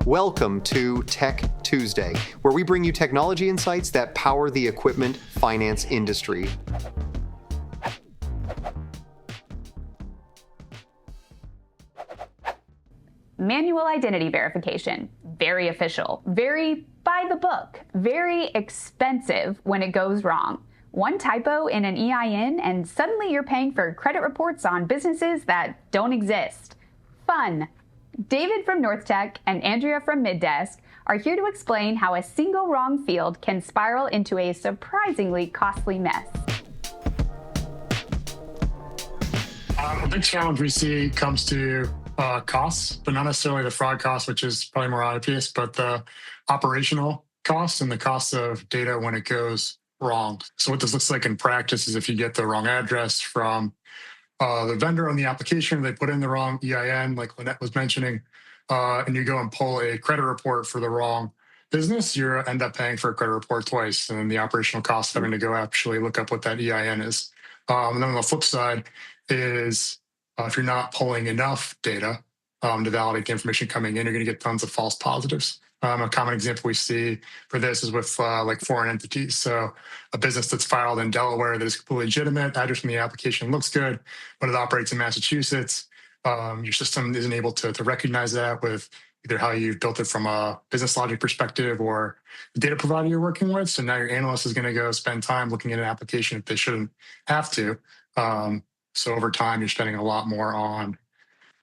Welcome to Teq Tuesday, where we bring you technology insights that power the equipment finance industry. Manual identity verification, very official, very by the book, very expensive when it goes wrong. One typo in an EIN and suddenly you're paying for credit reports on businesses that don't exist. Fun. David from northteq and Andrea from Middesk are here to explain how a single wrong field can spiral into a surprisingly costly mess. A big challenge we see comes to costs, but not necessarily the fraud costs, which is probably more obvious, but the operational costs and the costs of data when it goes wrong. So what this looks like in practice is if you get the wrong address from the vendor on the application, they put in the wrong EIN, like Lynette was mentioning, and you go and pull a credit report for the wrong business, you end up paying for a credit report twice, and then the operational cost having to go actually look up what that EIN is. And then on the flip side is if you're not pulling enough data to validate the information coming in, you're going to get tons of false positives. A common example we see for this is with like foreign entities. So a business that's filed in Delaware that is completely legitimate, address in the application looks good, but it operates in Massachusetts. Your system isn't able to recognize that with either how you've built it from a business logic perspective or the data provider you're working with. So now your analyst is going to go spend time looking at an application if they shouldn't have to. So over time, you're spending a lot more on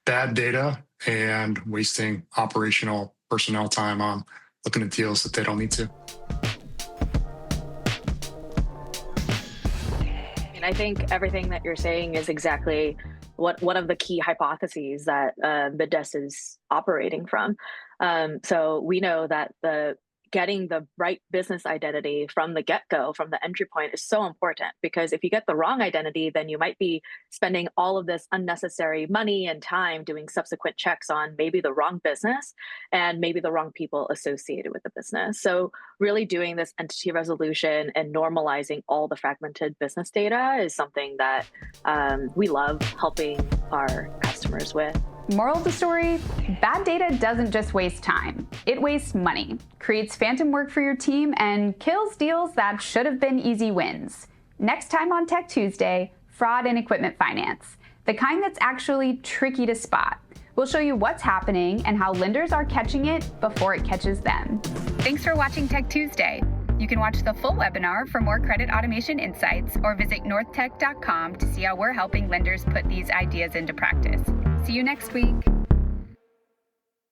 bad data and wasting operational personnel time on looking at deals that they don't need to. And I think everything that you're saying is exactly one of the key hypotheses that Middesk is operating from. So we know that getting the right business identity from the get-go, from the entry point, is so important, because if you get the wrong identity, then you might be spending all of this unnecessary money and time doing subsequent checks on maybe the wrong business and maybe the wrong people associated with the business. So really doing this entity resolution and normalizing all the fragmented business data is something that we love helping our customers with. Moral of the story, bad data doesn't just waste time. It wastes money, creates phantom work for your team, and kills deals that should have been easy wins. Next time on Teq Tuesday, fraud in equipment finance, the kind that's actually tricky to spot. We'll show you what's happening and how lenders are catching it before it catches them. Thanks for watching Teq Tuesday. You can watch the full webinar for more credit automation insights or visit northteq.com to see how we're helping lenders put these ideas into practice. See you next week.